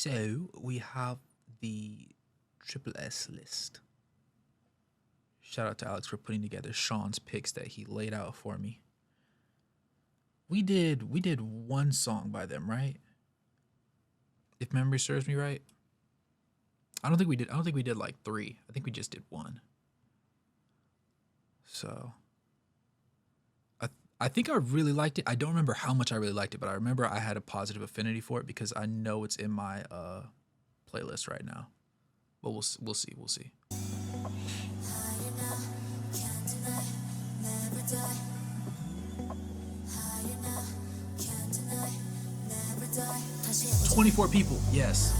So we have the tripleS list. Shout out to Alex for putting together Sean's picks that he laid out for me. We did one song by them, right? If memory serves me right. I don't think we did like three. I think we just did one. So I think I really liked it. I don't remember how much I really liked it, but I remember I had a positive affinity for it because I know it's in my playlist right now. But we'll see. 24 people, yes.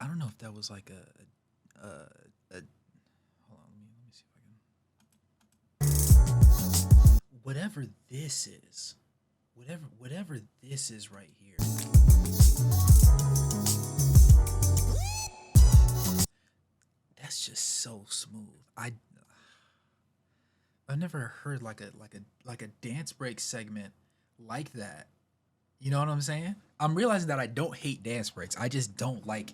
I don't know if that was like a hold on, let me see if I can. Whatever this is, whatever this is right here. That's just so smooth. I've never heard like a dance break segment like that. You know what I'm saying? I'm realizing that I don't hate dance breaks. I just don't like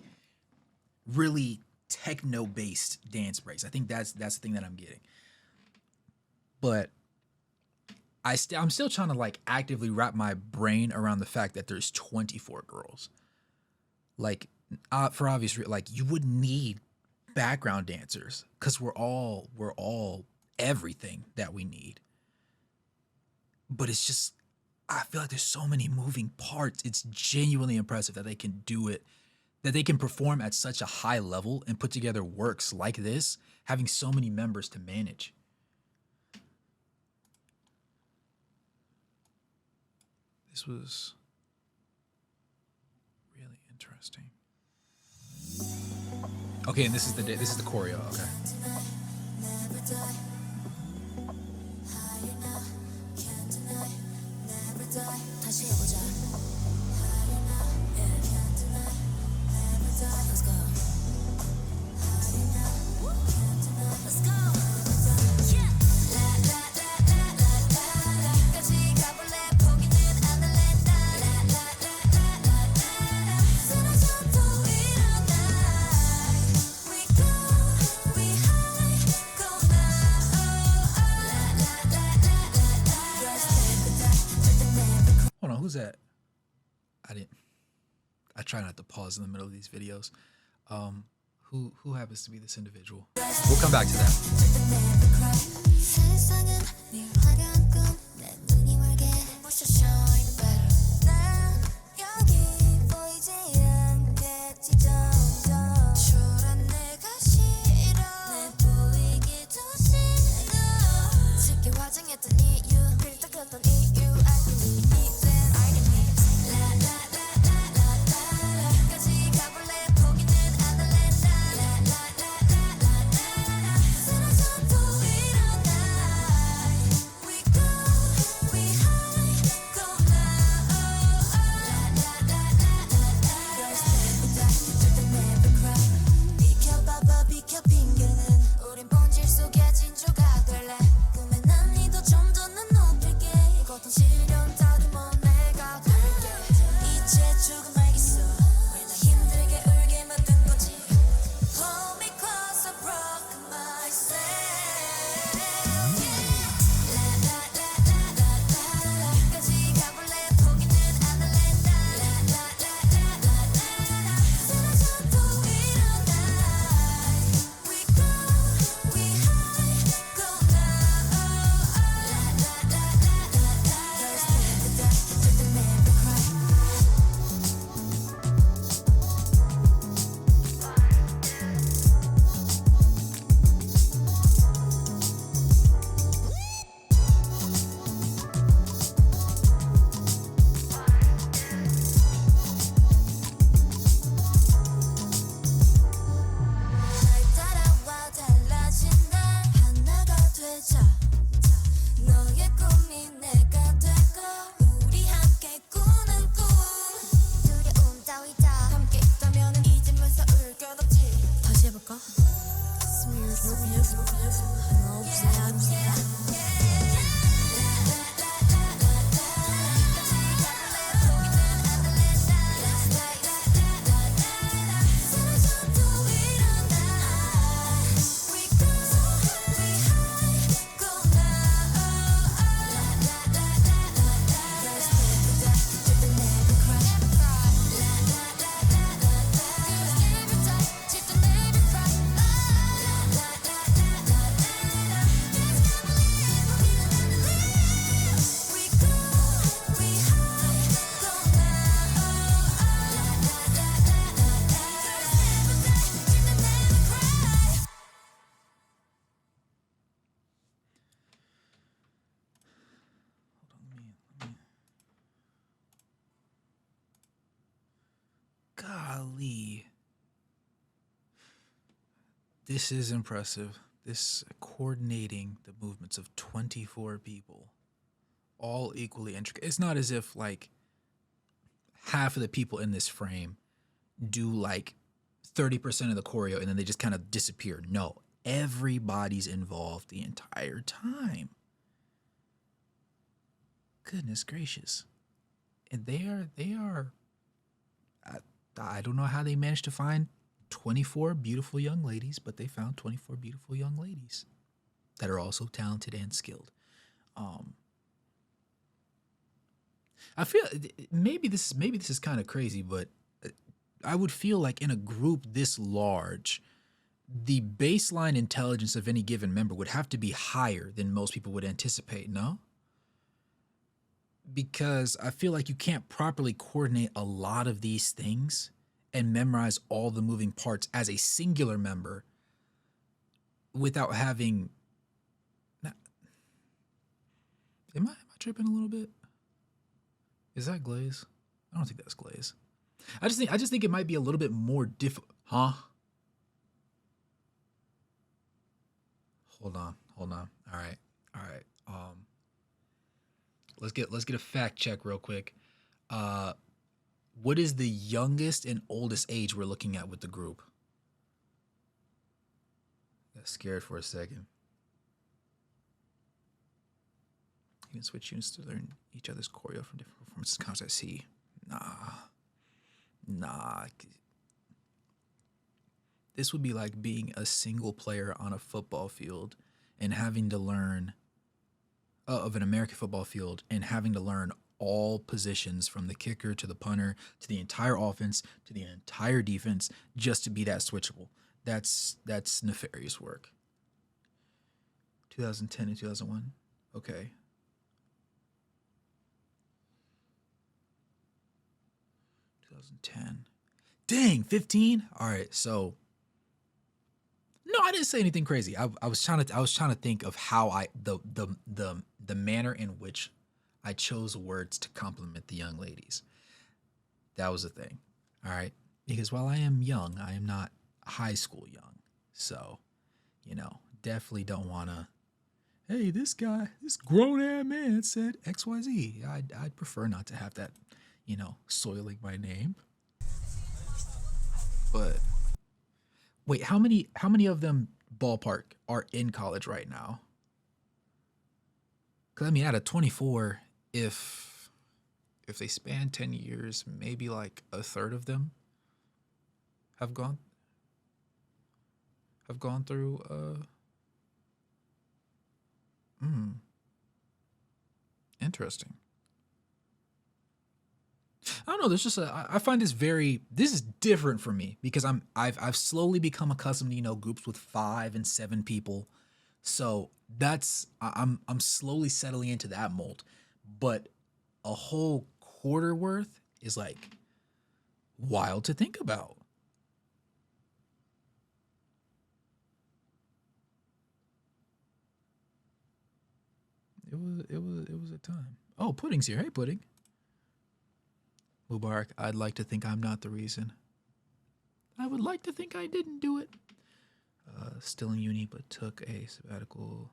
really techno based dance breaks. I think that's the thing that I'm getting. But I'm still trying to like actively wrap my brain around the fact that there's 24 girls. Like for obvious like you wouldn't need background dancers because we're all everything that we need. But it's just I feel like there's so many moving parts. It's genuinely impressive that they can do it, that they can perform at such a high level and put together works like this, having so many members to manage. This was really interesting. Okay, and this is the choreo. Okay. Hold on, who's that? I didn't. I try not to pause in the middle of these videos. Who happens to be this individual? We'll come back to that. Golly. This is impressive. This coordinating the movements of 24 people, all equally intricate. It's not as if like half of the people in this frame do like 30% of the choreo and then they just kind of disappear. No, everybody's involved the entire time. Goodness gracious. And they are I don't know how they managed to find 24 beautiful young ladies, but they found 24 beautiful young ladies that are also talented and skilled. I feel maybe this is kind of crazy, but I would feel like in a group this large, the baseline intelligence of any given member would have to be higher than most people would anticipate, no? Because I feel like you can't properly coordinate a lot of these things and memorize all the moving parts as a singular member without having. Am I tripping a little bit? Is that glaze? I don't think that's glaze. I just think it might be a little bit more difficult. Huh? Hold on. All right. Let's get a fact check real quick. What is the youngest and oldest age we're looking at with the group? Got scared for a second. You can switch units to learn each other's choreo from different performances. Concept C. Nah. This would be like being a single player on a football field and having to learn of an American football field and having to learn all positions from the kicker to the punter to the entire offense to the entire defense just to be that switchable. That's nefarious work. 2010 and 2001. Okay. 2010. Dang, 15? All right, so no, I didn't say anything crazy. I was trying to think of how the manner in which I chose words to compliment the young ladies. That was the thing. All right. Because while I am young, I am not high school young. So, definitely don't want to, hey, this grown ass man said XYZ. I'd prefer not to have that, soiling my name. But wait, how many of them ballpark are in college right now? Because I mean, out of 24, if they span 10 years, maybe like a third of them have gone through. Interesting. I don't know. There's just I find this is different for me because I've slowly become accustomed to groups with 5 and 7 people, so I'm slowly settling into that mold. But a whole quarter worth is like wild to think about. It was a time. Oh, Pudding's here. Hey, Pudding. Mubarak, I'd like to think I'm not the reason. I would like to think I didn't do it. Still in uni, but took a sabbatical.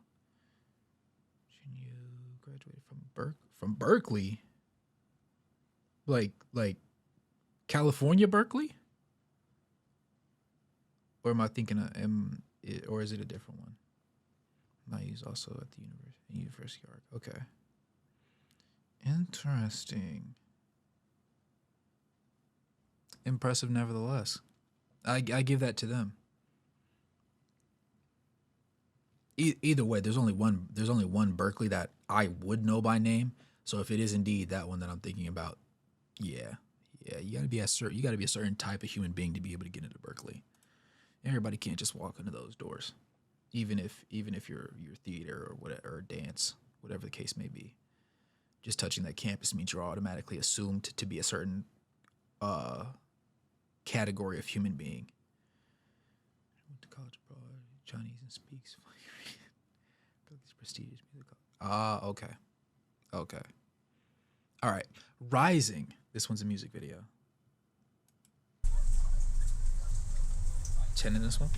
You graduated from Berkeley. Like California, Berkeley? Or am I thinking or is it a different one? Not used also at the University Arc. Okay. Interesting. Impressive nevertheless. I give that to them. Either way, there's only one Berkeley that I would know by name. So if it is indeed that one that I'm thinking about, yeah, you gotta be a certain type of human being to be able to get into Berkeley. Everybody can't just walk into those doors, even if you're theater or whatever, or dance, whatever the case may be. Just touching that campus means you're automatically assumed to be a certain category of human being. Went to college abroad, Chinese and speaks. Prestigious music. Okay. All right. Rising. This one's a music video. 10 in this one.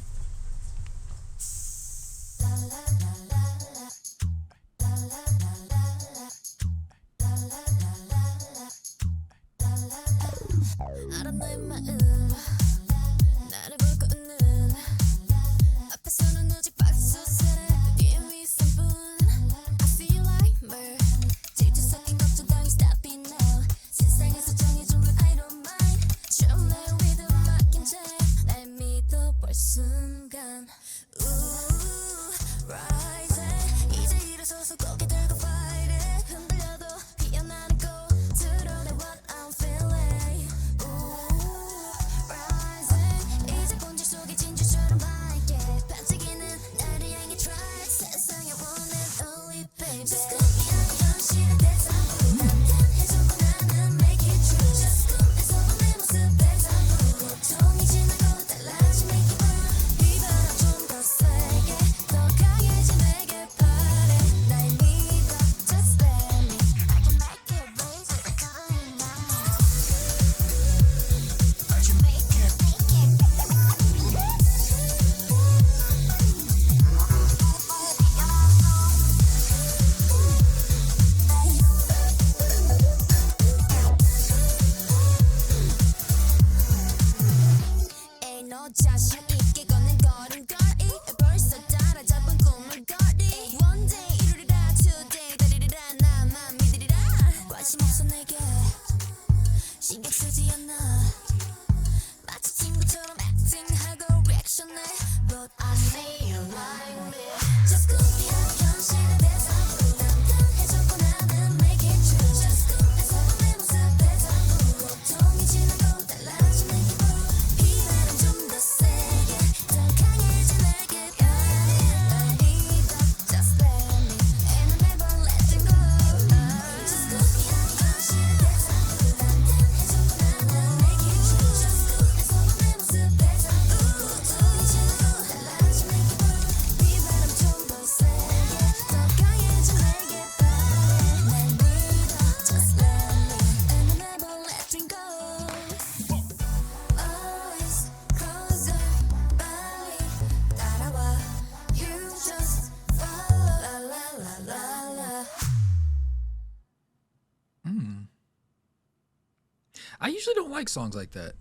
I usually don't like songs like that,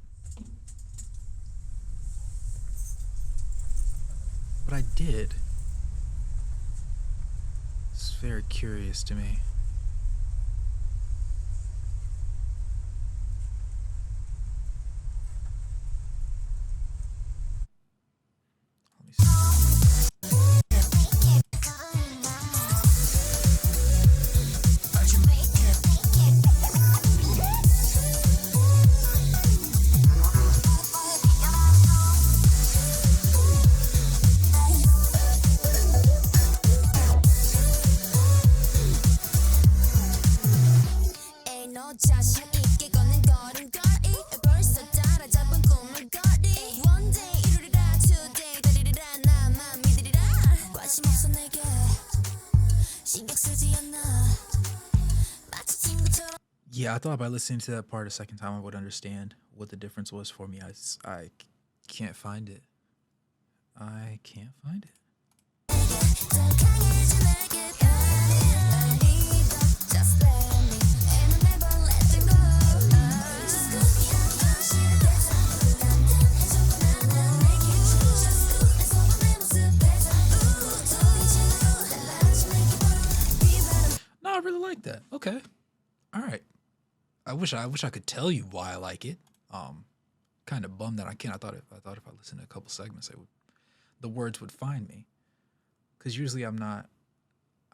but I did. It's very curious to me. Let me see. Yeah, I thought by listening to that part a second time I would understand what the difference was for me. I can't find it. I can't find it. No, I really like that. Okay. All right. I wish I could tell you why I like it. Kind of bummed that I can't. I thought if I listened to a couple segments, the words would find me. Because usually I'm not.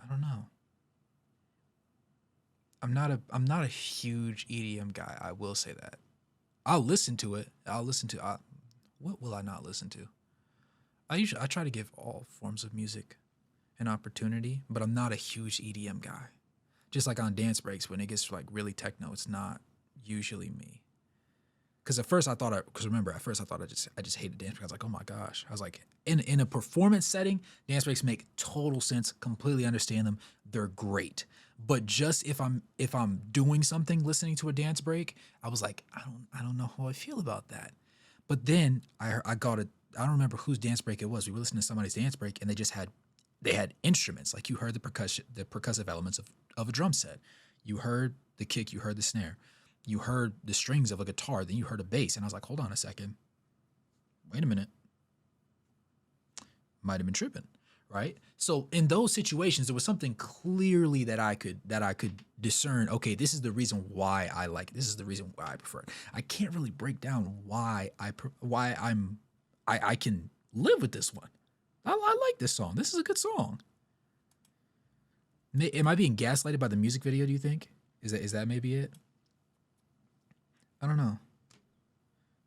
I don't know. I'm not a huge EDM guy. I will say that. I'll listen to it. What will I not listen to? I try to give all forms of music an opportunity, but I'm not a huge EDM guy. Just like on dance breaks, when it gets like really techno, it's not usually me. Because at first I thought, I just hated dance breaks. I was like, oh my gosh. I was like, in a performance setting, dance breaks make total sense. Completely understand them. They're great. But just if I'm doing something, listening to a dance break, I was like, I don't know how I feel about that. But then I got it. I don't remember whose dance break it was. We were listening to somebody's dance break, and they had instruments. Like you heard the percussive elements of a drum set. You heard the kick, you heard the snare, you heard the strings of a guitar, then you heard a bass. And I was like, hold on a second. Wait a minute. Might have been tripping, right? So in those situations, there was something clearly that I could discern. Okay, this is the reason why I like it. This is the reason why I prefer it. I can't really break down why I can live with this one. I like this song. This is a good song. Am I being gaslighted by the music video, do you think? Is that maybe it? I don't know.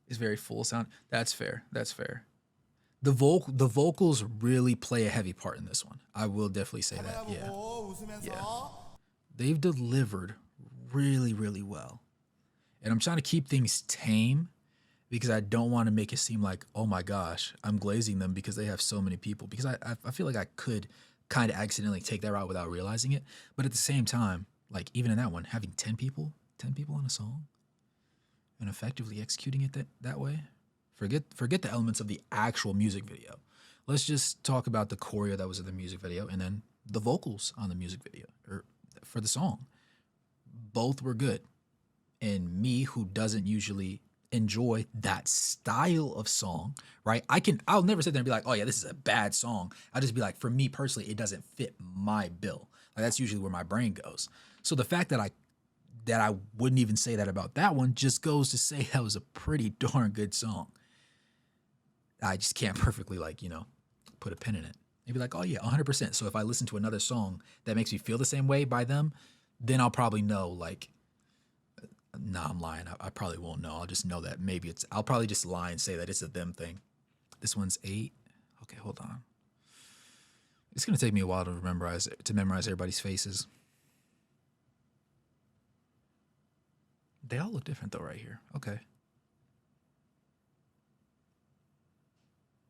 It's very full sound. That's fair. The vocals really play a heavy part in this one. I will definitely say that. Yeah. They've delivered really, really well. And I'm trying to keep things tame because I don't want to make it seem like, oh my gosh, I'm glazing them because they have so many people. Because I feel like I could kind of accidentally take that route without realizing it. But at the same time, like even in that one, having 10 people on a song and effectively executing it that way, forget the elements of the actual music video. Let's just talk about the choreo that was in the music video and then the vocals on the music video or for the song. Both were good. And me, who doesn't usually enjoy that style of song, right? I'll never sit there and be like, oh yeah, this is a bad song. I'll just be like, for me personally, it doesn't fit my bill. Like that's usually where my brain goes. So the fact that I wouldn't even say that about that one just goes to say that was a pretty darn good song. I just can't perfectly put a pin in it. Maybe like, oh yeah, 100%. So if I listen to another song that makes me feel the same way by them, then I'll probably know like, nah, I'm lying. I probably won't know. I'll just know that maybe I'll probably just lie and say that it's a them thing. This one's 8. Okay, hold on. It's gonna take me a while to memorize everybody's faces. They all look different though right here. Okay.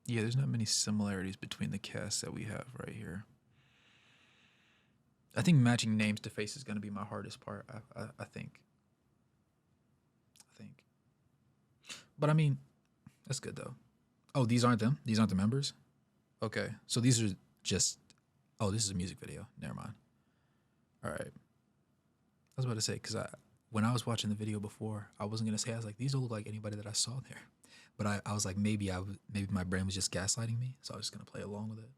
Yeah, there's not many similarities between the casts that we have right here. I think matching names to face is going to be my hardest part, I think. But I mean, that's good though. Oh, these aren't them? These aren't the members? Okay. So these are just, oh, this is a music video. Never mind. All right. I was about to say, because when I was watching the video before, I wasn't going to say, I was like, these don't look like anybody that I saw there. But I was like, maybe my brain was just gaslighting me, so I was just gonna play along with it.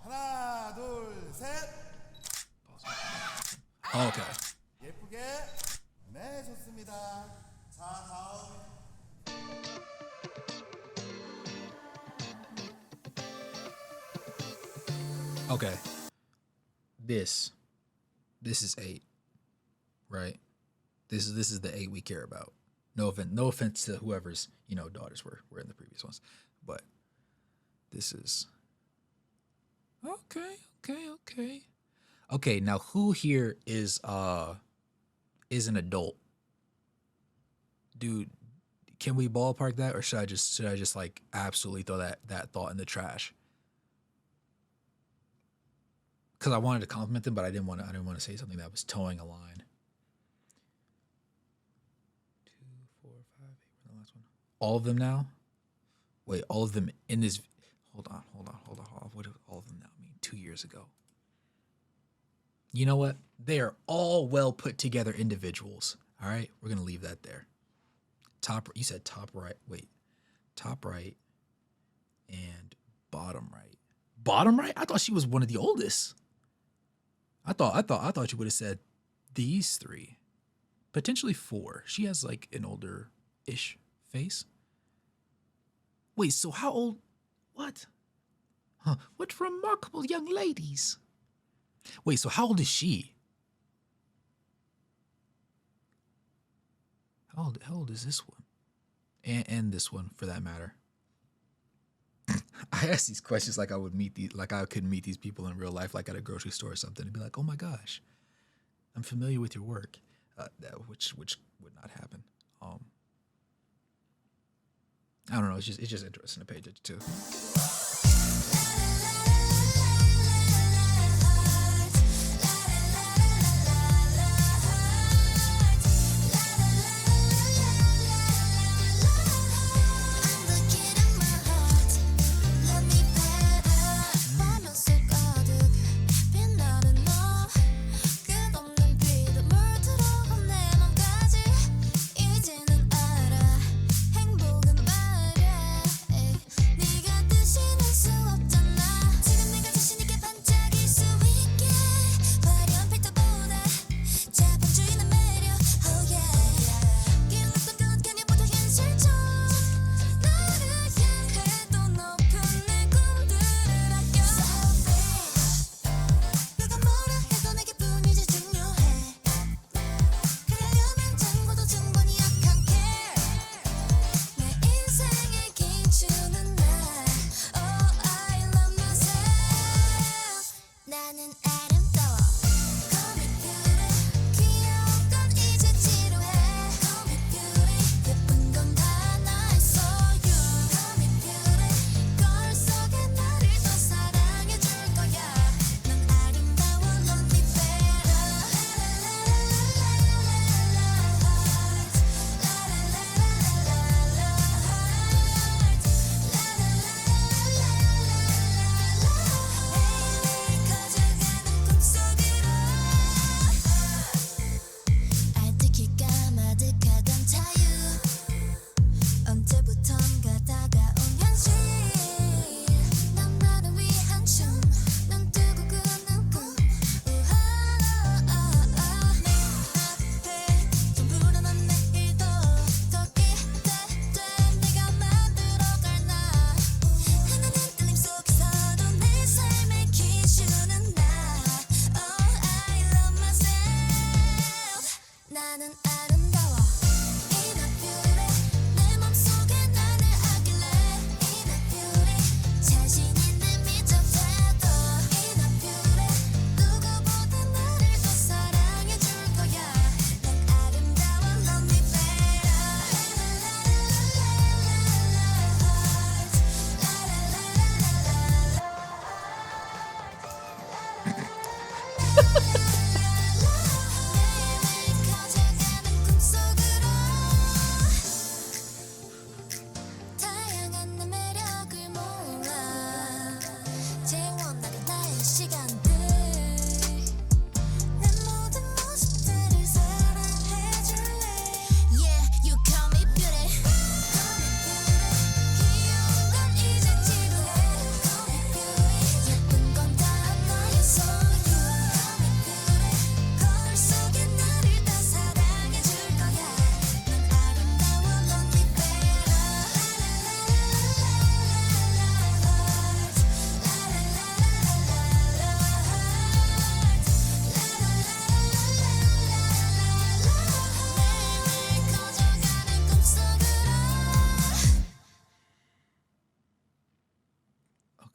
하나, 둘, 셋. Oh, okay. 예쁘게. 네, 좋습니다. 자, 다음. Okay. This is 8, right? This is the 8 we care about. No offense to whoever's, daughters were in the previous ones. But this is okay. Okay, now who here is an adult? Dude, can we ballpark that, or should I just like absolutely throw that thought in the trash? Cuz I wanted to compliment them, but I didn't want to say something that was towing a line. All of them now? Wait, all of them in this. Hold on. What do all of them now mean? 2 years ago. You know what? They are all well put together individuals. All right, we're gonna leave that there. You said top right. Wait, top right and bottom right. Bottom right? I thought she was one of the oldest. I thought you would have said these 3, potentially 4. She has like an older-ish face. Wait, so how old? What? Huh? What remarkable young ladies. Wait, so how old is she? How old is this one? And this one, for that matter. I ask these questions like I could meet these people in real life, like at a grocery store or something, and be like, "Oh my gosh, I'm familiar with your work," which would not happen. I don't know. It's just interesting to pay attention to. 네가 뜻이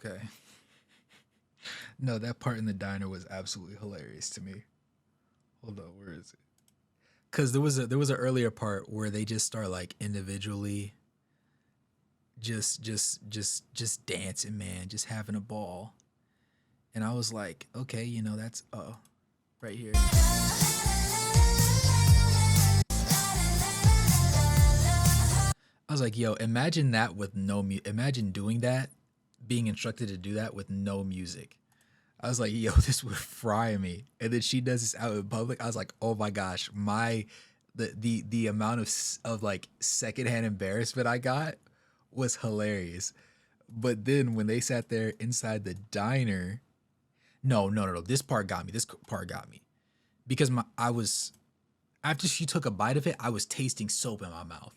Okay. No, that part in the diner was absolutely hilarious to me. Hold on, where is it? Because there was an earlier part where they just start like individually just dancing, man, just having a ball. And I was like, okay, that's right here. I was like, yo, imagine that with no imagine doing that, being instructed to do that with no music. I was like, yo, this would fry me. And then she does this out in public. I was like, oh my gosh, the amount of like secondhand embarrassment I got was hilarious. But then when they sat there inside the diner, no, no, no, no. This part got me. This part got me because I was after she took a bite of it, I was tasting soap in my mouth.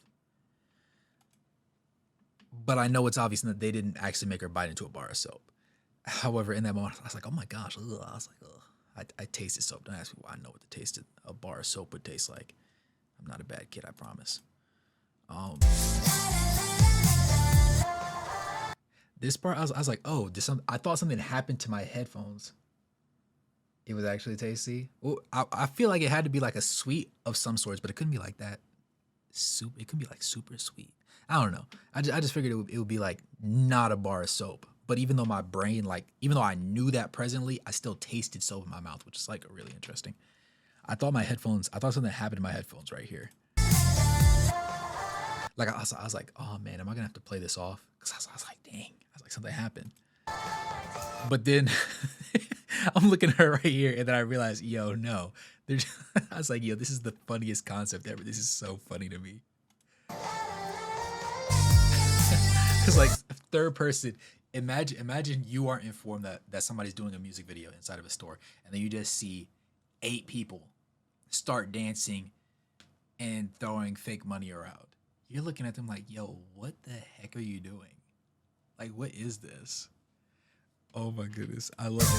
But I know it's obvious that they didn't actually make her bite into a bar of soap. However, in that moment, I was like, oh my gosh, ugh. I was like, ugh. I tasted soap. Don't ask me why I know what the taste of a bar of soap would taste like. I'm not a bad kid, I promise. Um, this part, I was like, oh, I thought something happened to my headphones. It was actually tasty. Well, I feel like it had to be like a sweet of some sorts, but it couldn't be like that. Soup. It could be like super sweet. I don't know. I just figured it would be like not a bar of soap. But even though my brain, like, even though I knew that presently, I still tasted soap in my mouth, which is like really interesting. I thought something happened to my headphones right here. Like, I was like, oh man, am I gonna have to play this off? Because I was like, dang. I was like, something happened. But then I'm looking at her right here, and then I realized, yo, no. I was like, yo, this is the funniest concept ever. This is so funny to me. Because like third person, imagine you aren't informed that somebody's doing a music video inside of a store, and then you just see 8 people start dancing and throwing fake money around. You're looking at them like, yo, what the heck are you doing? Like, what is this? Oh my goodness, I love it.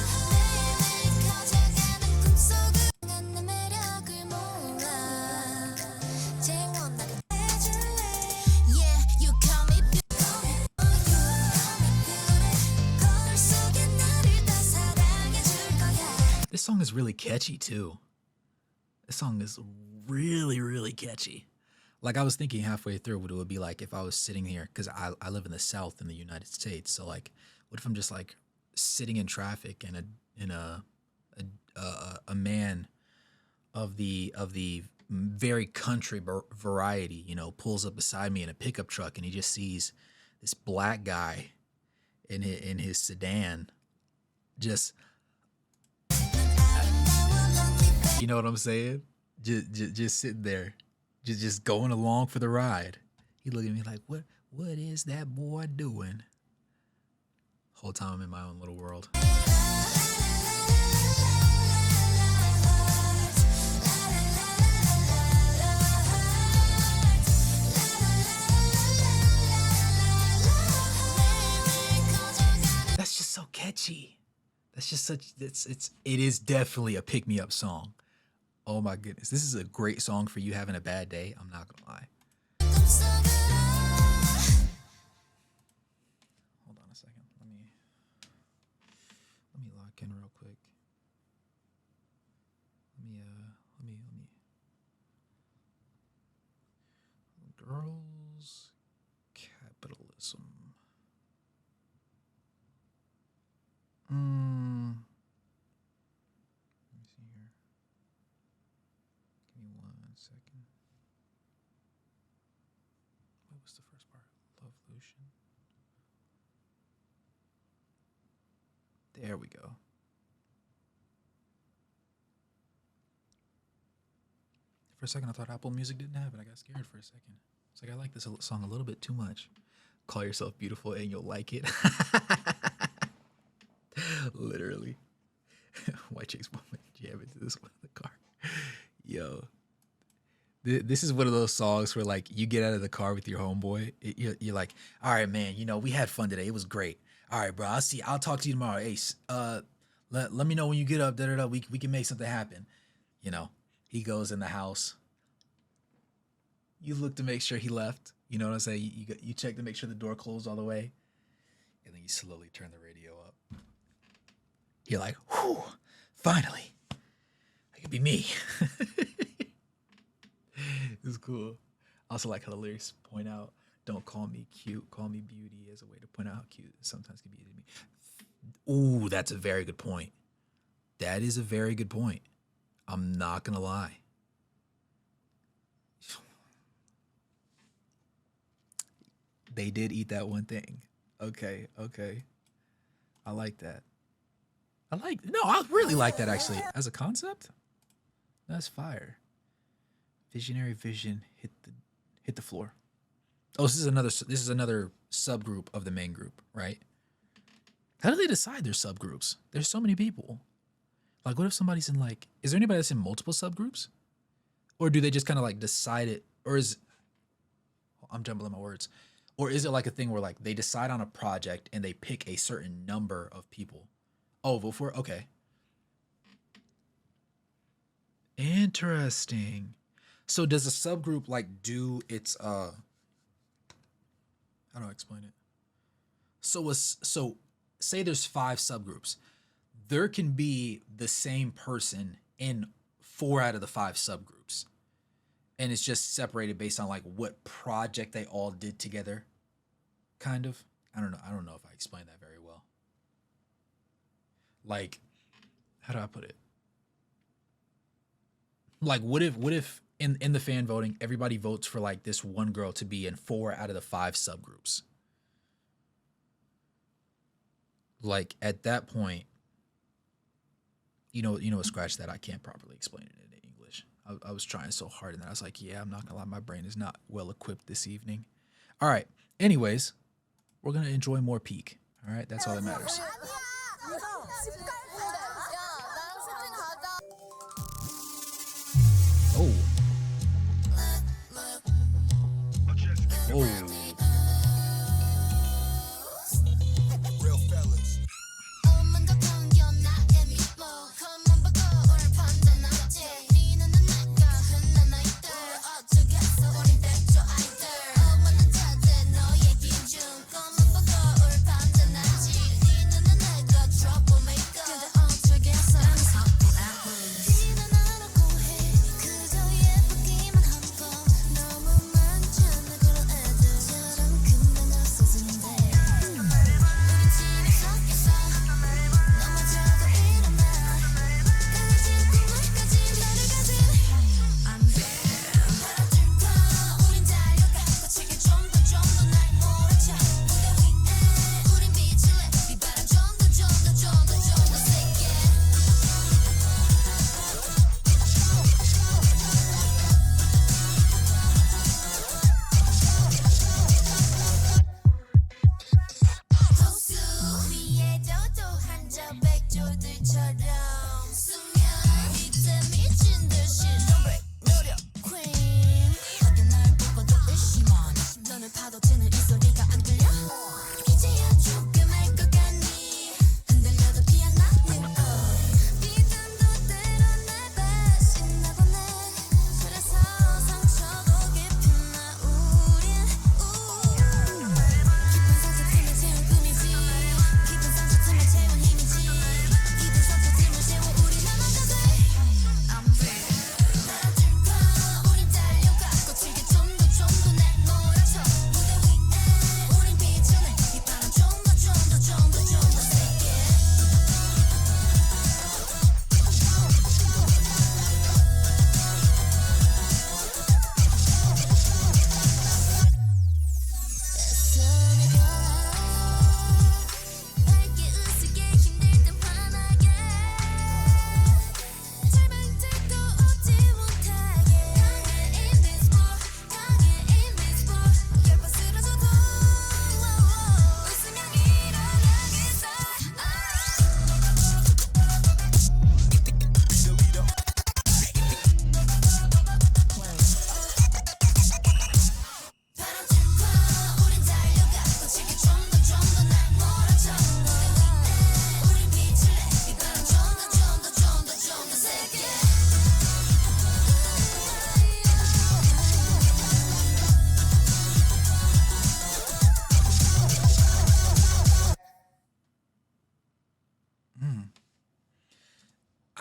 This song is really catchy too. This song is really, really catchy. Like I was thinking halfway through what it would be like if I was sitting here, because I live in the South in the United States. So like, what if I'm just like sitting in traffic and a man of the very country variety, pulls up beside me in a pickup truck, and he just sees this black guy in his sedan, just, you know what I'm saying? Just sitting there, just going along for the ride. He looked at me like, what is that boy doing? Whole time I'm in my own little world. That's just so catchy. That's just such it is definitely a pick me up song. Oh my goodness. This is a great song for you having a bad day. I'm not gonna lie. Hold on a second. Let me lock in real quick. Let me girls capitalism. Let me see here. Give me 1 second. What was the first part? Love Lucian. There we go. For a second, I thought Apple Music didn't have it. I got scared for a second. It's like, I like this song a little bit too much. Call yourself beautiful and you'll like it. Literally. White chicks moment jam into this one in the car. Yo. This is one of those songs where like you get out of the car with your homeboy. You're like, all right, man, we had fun today. It was great. All right, bro. I'll talk to you tomorrow. Ace. Let me know when you get up. We can make something happen. He goes in the house. You look to make sure he left. You know what I'm saying? You check to make sure the door closed all the way. And then you slowly turn the radio up. You're like, whew, finally. I could be me. It's cool. I also like how the lyrics point out, don't call me cute, call me beauty, as a way to point out how cute it sometimes can be to me. Ooh, that's a very good point. That is a very good point. I'm not going to lie. They did eat that one thing. Okay. I like that. I really like that actually. As a concept, that's fire. Visionary vision hit the floor. Oh, this is another subgroup of the main group, right? How do they decide their subgroups? There's so many people. Like, what if somebody's in like, is there anybody that's in multiple subgroups? Or do they just kind of like decide it? Or I'm jumbling my words. Or is it like a thing where like they decide on a project and they pick a certain number of people? Oh, vote for it? Okay. Interesting. So does a subgroup like do its how do I explain it? So say there's 5 subgroups. There can be the same person in 4 out of the 5 subgroups. And it's just separated based on like what project they all did together. Kind of. I don't know if I explained that very well. Like, how do I put it? Like, what if in the fan voting, everybody votes for like this one girl to be in 4 out of the 5 subgroups? Like, at that point, scratch that. I can't properly explain it in English. I was trying so hard, and then I was like, yeah, I'm not gonna lie, my brain is not well equipped this evening. All right. Anyways, we're gonna enjoy more Peak. All right, that's all that matters. Oh. Oh.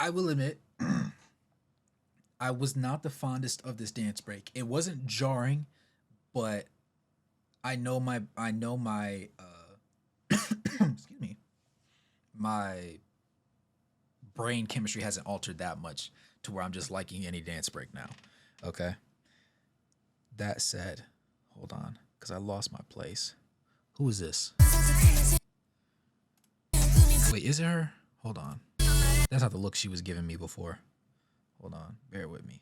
I will admit, I was not the fondest of this dance break. It wasn't jarring, but I know my excuse me, my brain chemistry hasn't altered that much to where I'm just liking any dance break now. Okay. That said, hold on, because I lost my place. Who is this? Wait, is it her? Hold on. That's not the look she was giving me before. Hold on, bear with me.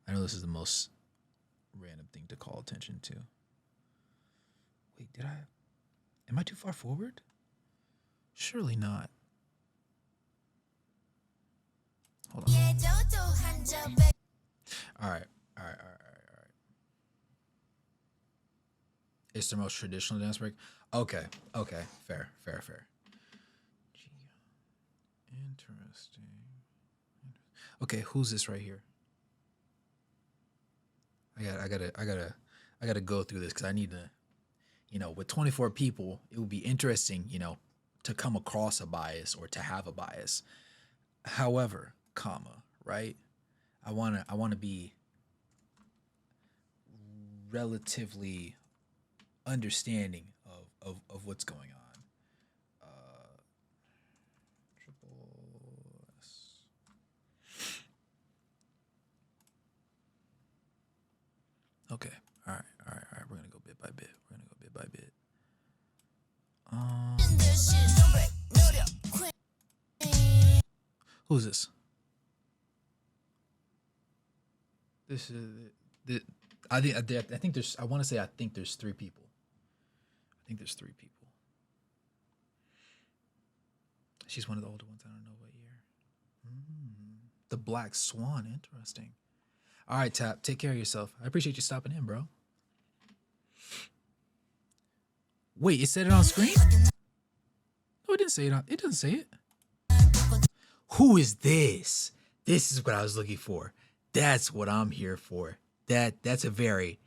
I know this is the most random thing to call attention to. Wait, am I too far forward? Surely not. Hold on. All right. It's the most traditional dance break. Okay. Fair. Interesting. Okay, who's this right here? I gotta go through this because I need to, with 24 people, it would be interesting, to come across a bias or to have a bias. However, right? I wanna be relatively understanding of what's going on. tripleS. Okay. All right. We're gonna go bit by bit. Who's this? This is the. I think there's. I want to say I think there's 3 people. She's one of the older ones. I don't know what year. The Black Swan. Interesting. All right, Tap. Take care of yourself. I appreciate you stopping in, bro. Wait, it said it on screen? No, it didn't say it. It doesn't say it. Who is this? This is what I was looking for. That's what I'm here for. It's a very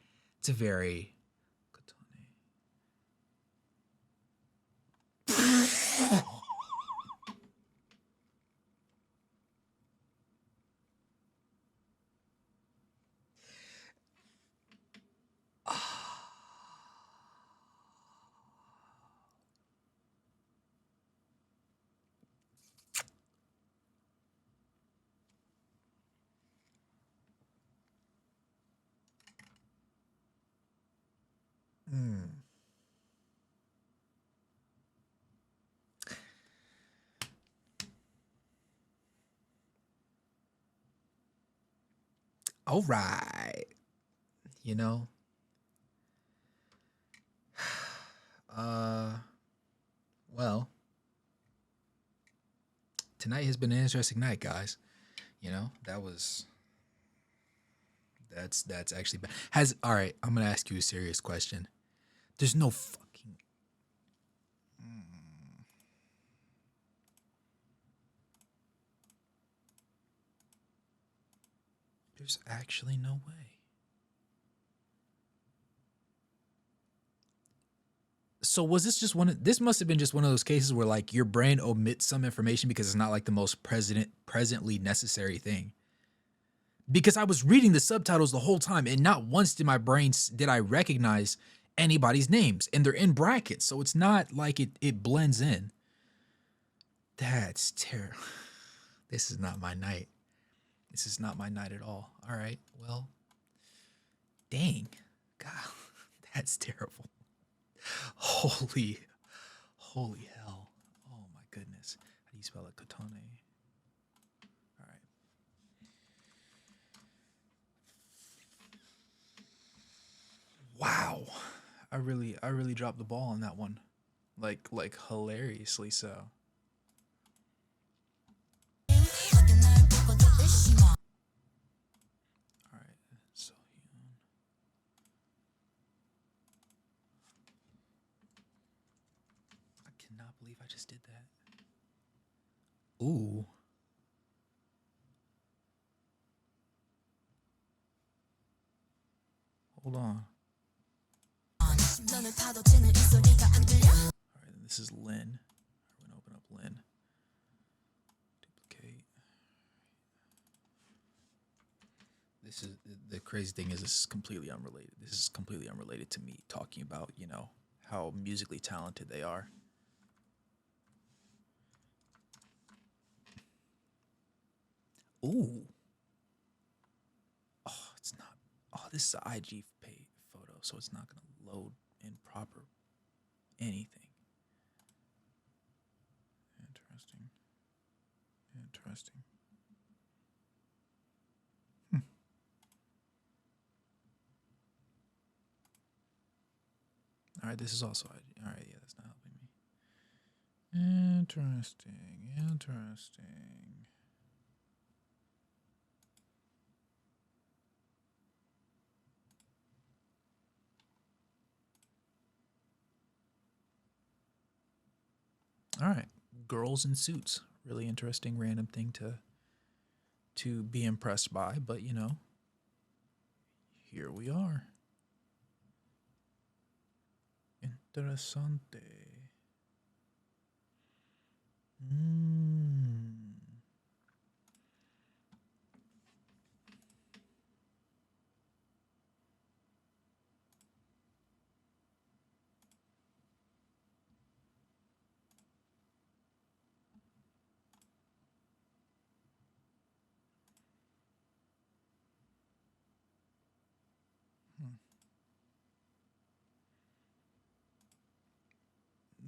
all right. Well, tonight has been an interesting night, guys. That's actually bad. All right, I'm gonna ask you a serious question. There's no fucking there's actually no way. So was this just this must have been just one of those cases where like your brain omits some information because it's not like the most presently necessary thing. Because I was reading the subtitles the whole time and not once did I recognize anybody's names, and they're in brackets, so it's not like it blends in. That's terrible. This is not my night. This is not my night at all. All right, well, dang, God, that's terrible. Holy hell. Oh my goodness. How do you spell it? Kotone. All right. Wow. I really dropped the ball on that one. Like hilariously so. All right. So I cannot believe I just did that. Ooh. Hold on. All right, this is Lynn. We're gonna open up Lynn. Duplicate. This is the crazy thing is this is completely unrelated. This is completely unrelated to me talking about, you know, how musically talented they are. Ooh. Oh, it's not. Oh, this is an IG photo, so it's not gonna load in proper anything. Interesting. Interesting. All right, this is also IG. All right, yeah, that's not helping me. Interesting. Interesting. All right, girls in suits. Really interesting, random thing to be impressed by, but you know, here we are. Interessante.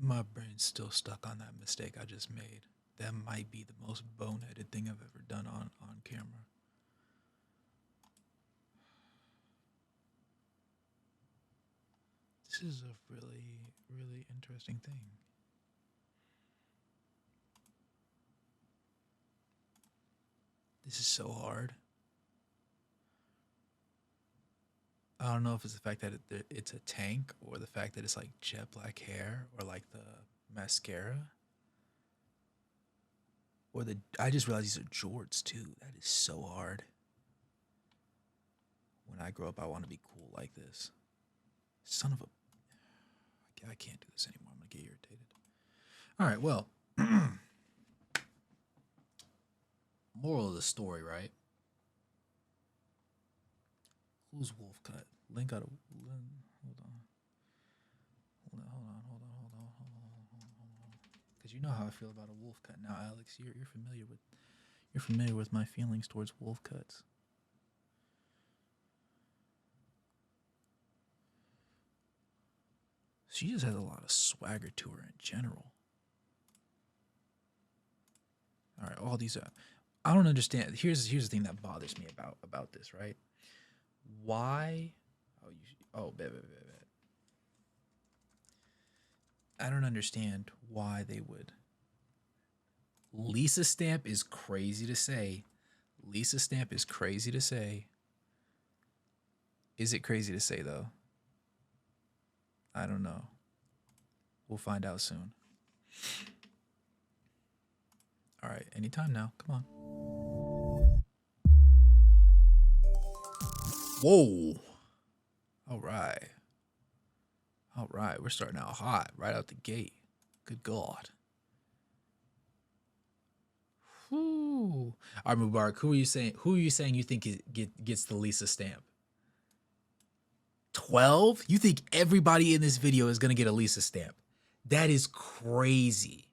My brain's still stuck on that mistake I just made. That might be the most boneheaded thing I've ever done on camera. This is a really, really interesting thing. This is so hard. I don't know if it's the fact that it's a tank or the fact that it's like jet black hair or like the mascara or the. I just realized these are jorts too. That is so hard. When I grow up, I want to be cool like this. Son of a. I can't do this anymore. I'm gonna get irritated. All right. Well, moral of the story, right? Who's Wolf Cut? Link out of hold on. Because you know how I feel about a wolf cut. Now, Alex, you're familiar with my feelings towards wolf cuts. She just has a lot of swagger to her in general. All right, all these I don't understand. Here's the thing that bothers me about this, right? Why? I don't understand why they would. Lisa Stamp is crazy to say. Lisa Stamp is crazy to say. Is it crazy to say though? I don't know. We'll find out soon. All right, anytime now. Come on. Whoa. All right. All right, we're starting out hot right out the gate. Good God. Whew. All right, Mubarak, who are you saying? Who are you saying you think gets the Lisa Stamp? 12? You think everybody in this video is gonna get a Lisa Stamp? That is crazy.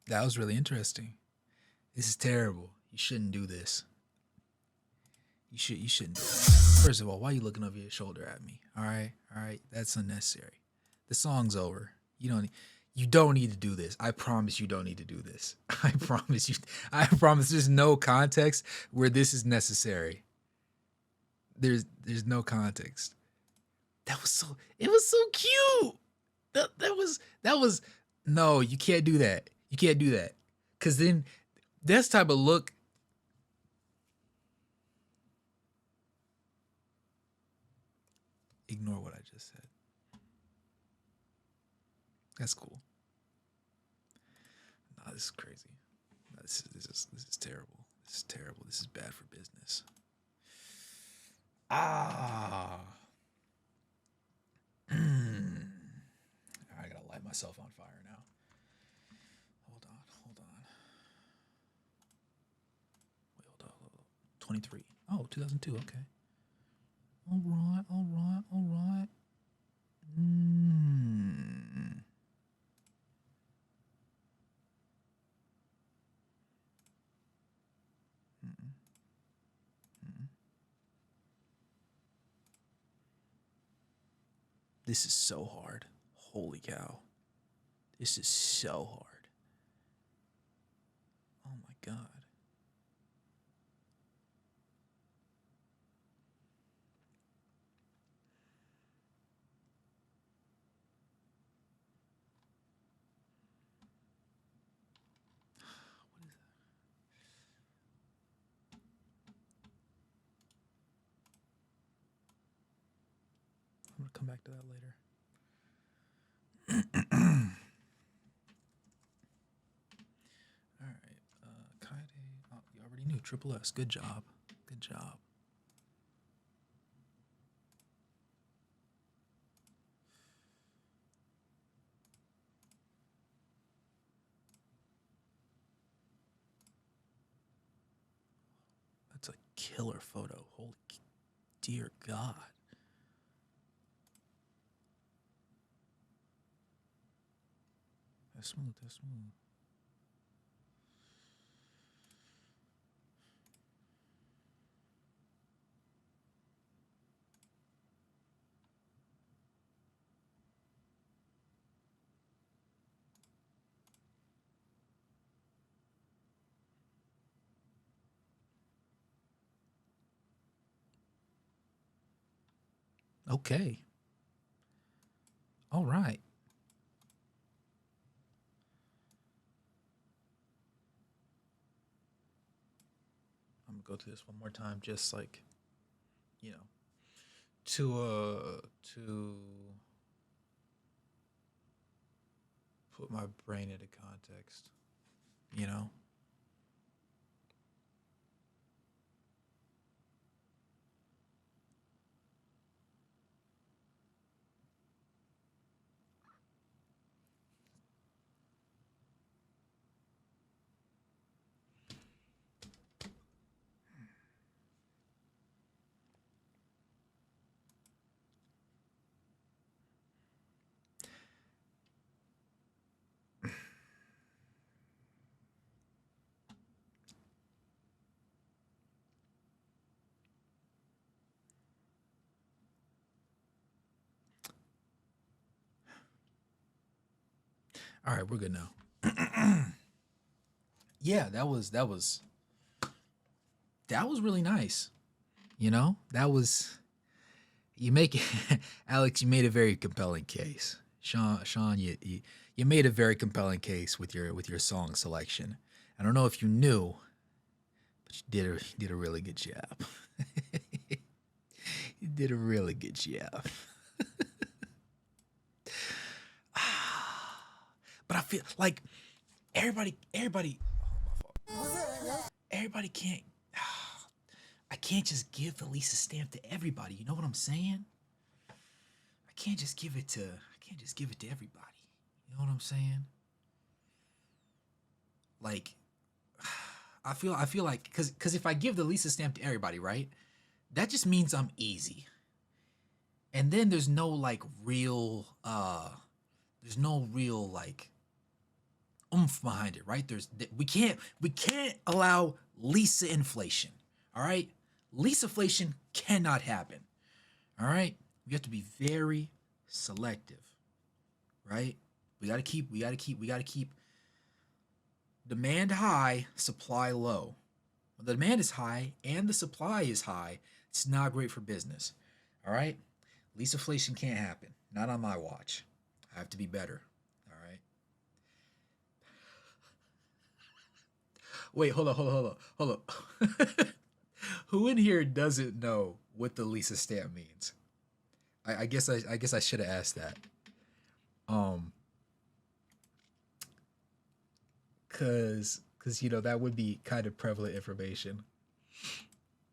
That was really interesting. This is terrible. You shouldn't do this. You shouldn't do it. First of all, why are you looking over your shoulder at me? All right, that's unnecessary. The song's over. You don't need to do this. I promise you don't need to do this. I promise you. I promise there's no context where this is necessary. There's no context. It was so cute. That was no, you can't do that. You can't do that. Cause then this type of look. Ignore what I just said. That's cool. No, this is crazy. No, this is terrible. This is terrible. This is bad for business. I gotta light myself on fire now. Hold on. Wait, hold on. 23. Oh, 2002. Okay. All right. This is so hard. Holy cow. This is so hard. Oh my God. I'm going to come back to that later. All right. Kaide. Oh, you already knew. tripleS. Good job. Good job. That's a killer photo. Holy dear God. That's smooth. Okay. All right. I'm gonna go to this one more time, just like you know, to put my brain into context. You know. All right, we're good now. Yeah, that was really nice. That was you make it, Alex. You made a very compelling case. Sean, you made a very compelling case with your song selection. I don't know if you knew, but you did a really good job. You did a really good job. But I feel like everybody, everybody can't. I can't just give the Lisa stamp to everybody. You know what I'm saying? I can't just give it to everybody. You know what I'm saying? Like I feel like cuz if I give the Lisa stamp to everybody, right? That just means I'm easy. And then there's no real like oomph behind it, right? We can't allow Lisa inflation. All right? Lisa inflation cannot happen. All right? We have to be very selective, right? We got to keep demand high, supply low. When the demand is high and the supply is high, it's not great for business. All right? Least inflation can't happen. Not on my watch. I have to be better. All right? Wait, hold on. Who in here doesn't know what the Lisa stamp means? I guess I should have asked that. Um, cause that would be kind of prevalent information.